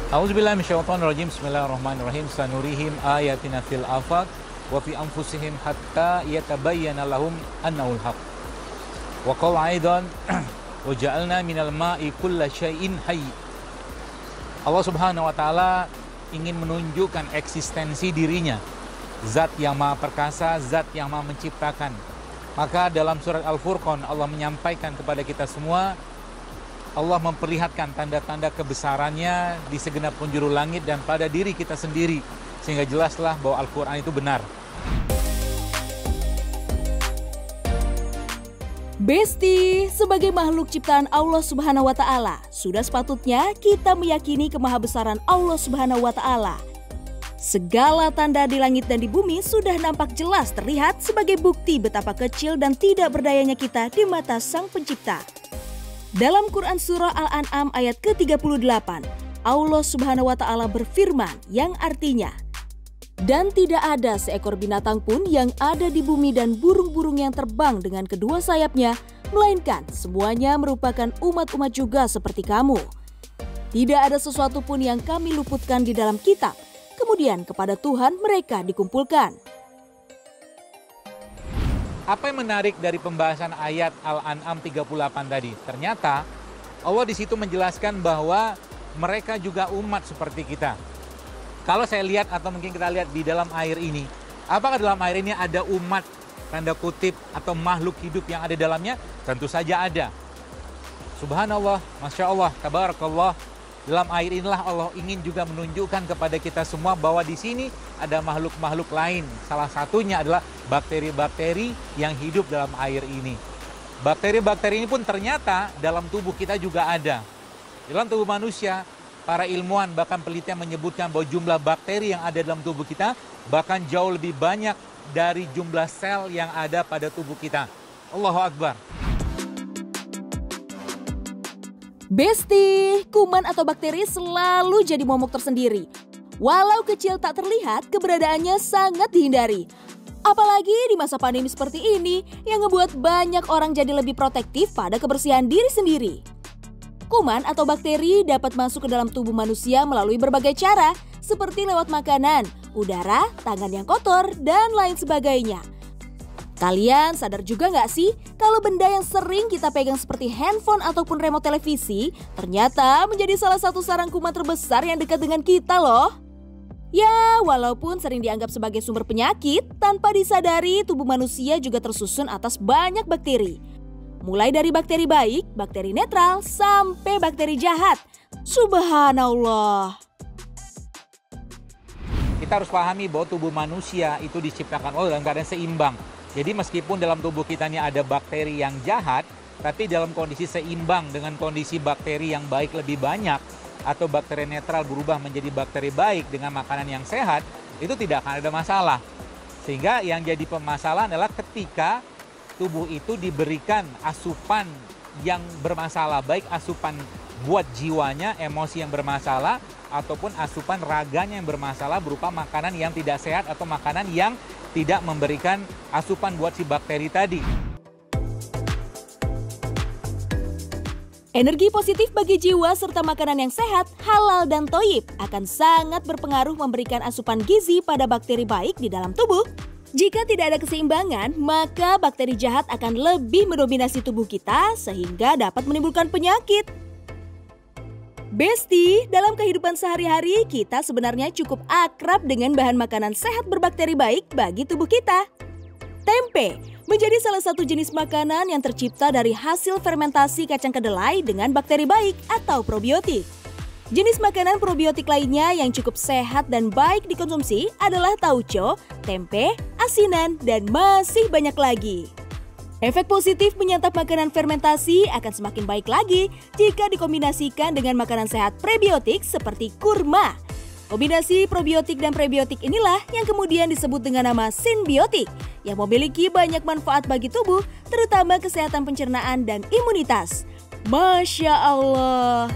A'udzubillahi minasyaitonirrajim. Bismillahirrahmanirrahim. Sanurihim ayatina fil afaq wa fi anfusihim hatta yatabayyana lahum annahul haq. Wa qala aidan wa ja'alna minal ma'i kulla syai'in hayy. Allah Subhanahu wa taala ingin menunjukkan eksistensi dirinya, zat yang maha perkasa, zat yang maha menciptakan. Maka dalam surat Al-Furqan Allah menyampaikan kepada kita semua, Allah memperlihatkan tanda-tanda kebesarannya di segenap penjuru langit dan pada diri kita sendiri, sehingga jelaslah bahwa Al-Quran itu benar. Besti, sebagai makhluk ciptaan Allah Subhanahu wa taala, sudah sepatutnya kita meyakini kemahabesaran Allah Subhanahu wa taala. Segala tanda di langit dan di bumi sudah nampak jelas terlihat sebagai bukti betapa kecil dan tidak berdayanya kita di mata Sang Pencipta. Dalam Quran Surah Al-An'am ayat ke-38, Allah Subhanahu wa taala berfirman yang artinya, "Dan tidak ada seekor binatang pun yang ada di bumi dan burung-burung yang terbang dengan kedua sayapnya, melainkan semuanya merupakan umat-umat juga seperti kamu. Tidak ada sesuatu pun yang kami luputkan di dalam kitab, kemudian kepada Tuhan mereka dikumpulkan." Apa yang menarik dari pembahasan ayat Al-An'am 38 tadi? Ternyata Allah di situ menjelaskan bahwa mereka juga umat seperti kita. Kalau saya lihat atau mungkin kita lihat di dalam air ini, apakah dalam air ini ada umat, tanda kutip, atau makhluk hidup yang ada dalamnya? Tentu saja ada. Subhanallah, Masya Allah, Tabarakallah. Dalam air inilah Allah ingin juga menunjukkan kepada kita semua bahwa di sini ada makhluk-makhluk lain. Salah satunya adalah bakteri-bakteri yang hidup dalam air ini. Bakteri-bakteri ini pun ternyata dalam tubuh kita juga ada. Dalam tubuh manusia, para ilmuwan bahkan penelitian menyebutkan bahwa jumlah bakteri yang ada dalam tubuh kita bahkan jauh lebih banyak dari jumlah sel yang ada pada tubuh kita. Allahu Akbar. Besti, kuman atau bakteri selalu jadi momok tersendiri. Walau kecil tak terlihat, keberadaannya sangat dihindari. Apalagi di masa pandemi seperti ini yang ngebuat banyak orang jadi lebih protektif pada kebersihan diri sendiri. Kuman atau bakteri dapat masuk ke dalam tubuh manusia melalui berbagai cara, seperti lewat makanan, udara, tangan yang kotor, dan lain sebagainya. Kalian sadar juga nggak sih kalau benda yang sering kita pegang seperti handphone ataupun remote televisi ternyata menjadi salah satu sarang kuman terbesar yang dekat dengan kita loh. Ya, walaupun sering dianggap sebagai sumber penyakit, tanpa disadari tubuh manusia juga tersusun atas banyak bakteri. Mulai dari bakteri baik, bakteri netral, sampai bakteri jahat. Subhanallah. Kita harus pahami bahwa tubuh manusia itu diciptakan Allah dalam keadaan seimbang. Jadi meskipun dalam tubuh kita ini ada bakteri yang jahat, tapi dalam kondisi seimbang dengan kondisi bakteri yang baik lebih banyak, atau bakteri netral berubah menjadi bakteri baik dengan makanan yang sehat, itu tidak akan ada masalah. Sehingga yang jadi permasalahan adalah ketika tubuh itu diberikan asupan yang bermasalah, baik asupan buat jiwanya, emosi yang bermasalah, ataupun asupan raganya yang bermasalah berupa makanan yang tidak sehat atau makanan yang tidak memberikan asupan buat si bakteri tadi. Energi positif bagi jiwa serta makanan yang sehat, halal dan thoyyib akan sangat berpengaruh memberikan asupan gizi pada bakteri baik di dalam tubuh. Jika tidak ada keseimbangan, maka bakteri jahat akan lebih mendominasi tubuh kita sehingga dapat menimbulkan penyakit. Besti, dalam kehidupan sehari-hari kita sebenarnya cukup akrab dengan bahan makanan sehat berbakteri baik bagi tubuh kita. Tempe menjadi salah satu jenis makanan yang tercipta dari hasil fermentasi kacang kedelai dengan bakteri baik atau probiotik. Jenis makanan probiotik lainnya yang cukup sehat dan baik dikonsumsi adalah tauco, tempe, asinan, dan masih banyak lagi. Efek positif menyantap makanan fermentasi akan semakin baik lagi jika dikombinasikan dengan makanan sehat prebiotik seperti kurma. Kombinasi probiotik dan prebiotik inilah yang kemudian disebut dengan nama sinbiotik yang memiliki banyak manfaat bagi tubuh, terutama kesehatan pencernaan dan imunitas. Masya Allah.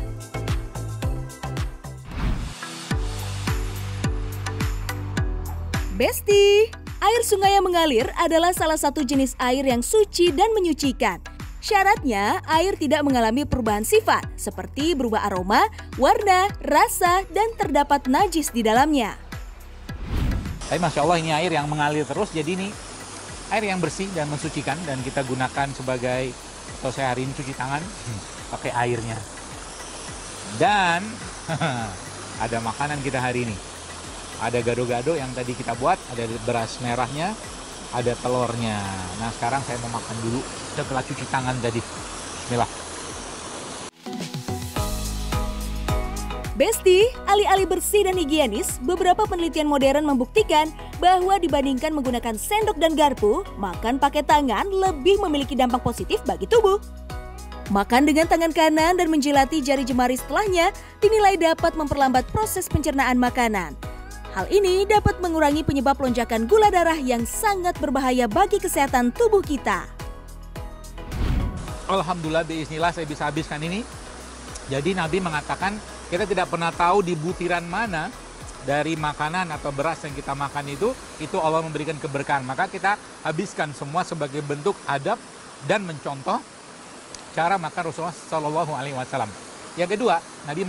Besti, air sungai yang mengalir adalah salah satu jenis air yang suci dan menyucikan. Syaratnya, air tidak mengalami perubahan sifat, seperti berubah aroma, warna, rasa, dan terdapat najis di dalamnya. Tapi Masya Allah ini air yang mengalir terus, jadi ini air yang bersih dan mensucikan, dan kita gunakan sebagai, atau saya hari ini cuci tangan pakai airnya. Dan ada makanan kita hari ini. Ada gado-gado yang tadi kita buat, ada beras merahnya, ada telurnya. Nah sekarang saya mau makan dulu setelah cuci tangan tadi. Bismillah. Besti, alih-alih bersih dan higienis, beberapa penelitian modern membuktikan bahwa dibandingkan menggunakan sendok dan garpu, makan pakai tangan lebih memiliki dampak positif bagi tubuh. Makan dengan tangan kanan dan menjilati jari jemari setelahnya dinilai dapat memperlambat proses pencernaan makanan. Hal ini dapat mengurangi penyebab lonjakan gula darah yang sangat berbahaya bagi kesehatan tubuh kita. Alhamdulillah, bismillah saya bisa habiskan ini. Jadi Nabi mengatakan kita tidak pernah tahu di butiran mana dari makanan atau beras yang kita makan itu Allah memberikan keberkahan. Maka kita habiskan semua sebagai bentuk adab dan mencontoh cara makan Rasulullah SAW. Yang kedua, Nabi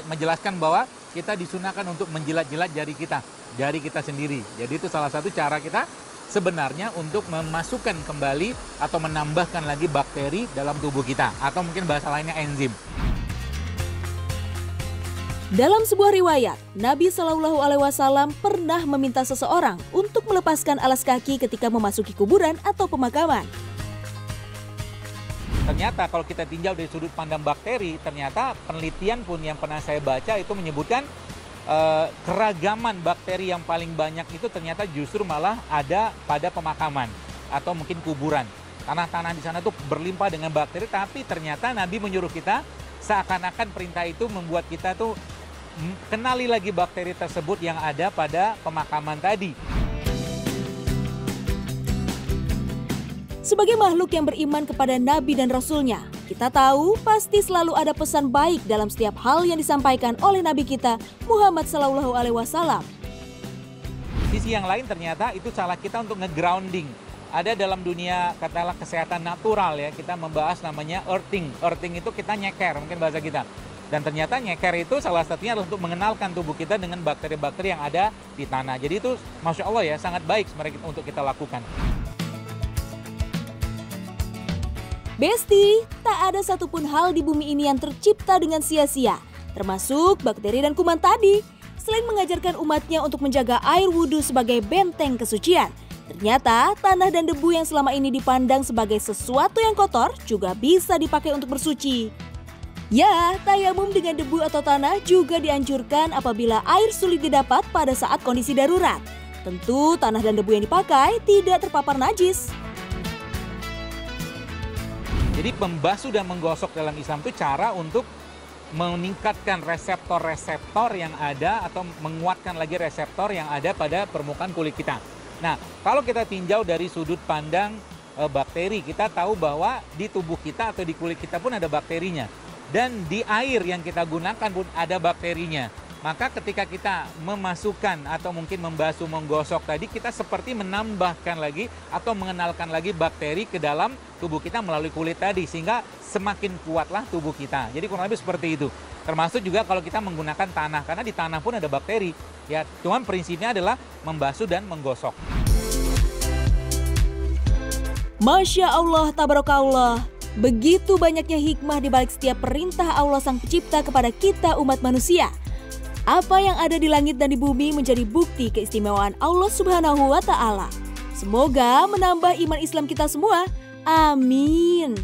menjelaskan bahwa kita disunahkan untuk menjilat-jilat jari kita sendiri. Jadi itu salah satu cara kita sebenarnya untuk memasukkan kembali atau menambahkan lagi bakteri dalam tubuh kita, atau mungkin bahasa lainnya enzim. Dalam sebuah riwayat, Nabi Shallallahu Alaihi Wasallam pernah meminta seseorang untuk melepaskan alas kaki ketika memasuki kuburan atau pemakaman. Ternyata kalau kita tinjau dari sudut pandang bakteri, ternyata penelitian pun yang pernah saya baca itu menyebutkan keragaman bakteri yang paling banyak itu ternyata justru malah ada pada pemakaman atau mungkin kuburan. Tanah-tanah di sana tuh berlimpah dengan bakteri, tapi ternyata Nabi menyuruh kita seakan-akan perintah itu membuat kita tuh kenali lagi bakteri tersebut yang ada pada pemakaman tadi. Sebagai makhluk yang beriman kepada Nabi dan Rasul-Nya, kita tahu pasti selalu ada pesan baik dalam setiap hal yang disampaikan oleh Nabi kita, Muhammad SAW. Sisi yang lain ternyata itu salah kita untuk nge-grounding. Ada dalam dunia katakanlah kesehatan natural ya, kita membahas namanya earthing. Earthing itu kita nyeker, mungkin bahasa kita. Dan ternyata nyeker itu salah satunya adalah untuk mengenalkan tubuh kita dengan bakteri-bakteri yang ada di tanah. Jadi itu Masya Allah ya, sangat baik sebenarnya untuk kita lakukan. Besti, tak ada satupun hal di bumi ini yang tercipta dengan sia-sia, termasuk bakteri dan kuman tadi. Selain mengajarkan umatnya untuk menjaga air wudhu sebagai benteng kesucian, ternyata tanah dan debu yang selama ini dipandang sebagai sesuatu yang kotor juga bisa dipakai untuk bersuci. Ya, tayamum dengan debu atau tanah juga dianjurkan apabila air sulit didapat pada saat kondisi darurat. Tentu tanah dan debu yang dipakai tidak terpapar najis. Jadi membasuh dan menggosok dalam Islam itu cara untuk meningkatkan reseptor-reseptor yang ada atau menguatkan lagi reseptor yang ada pada permukaan kulit kita. Nah, kalau kita tinjau dari sudut pandang bakteri, kita tahu bahwa di tubuh kita atau di kulit kita pun ada bakterinya. Dan di air yang kita gunakan pun ada bakterinya. Maka ketika kita memasukkan atau mungkin membasuh, menggosok tadi, kita seperti menambahkan lagi atau mengenalkan lagi bakteri ke dalam tubuh kita melalui kulit tadi. Sehingga semakin kuatlah tubuh kita. Jadi kurang lebih seperti itu. Termasuk juga kalau kita menggunakan tanah, karena di tanah pun ada bakteri. Ya, cuman prinsipnya adalah membasuh dan menggosok. Masya Allah, tabarakallah. Begitu banyaknya hikmah di balik setiap perintah Allah Sang Pencipta kepada kita umat manusia. Apa yang ada di langit dan di bumi menjadi bukti keistimewaan Allah Subhanahu wa Ta'ala. Semoga menambah iman Islam kita semua. Amin.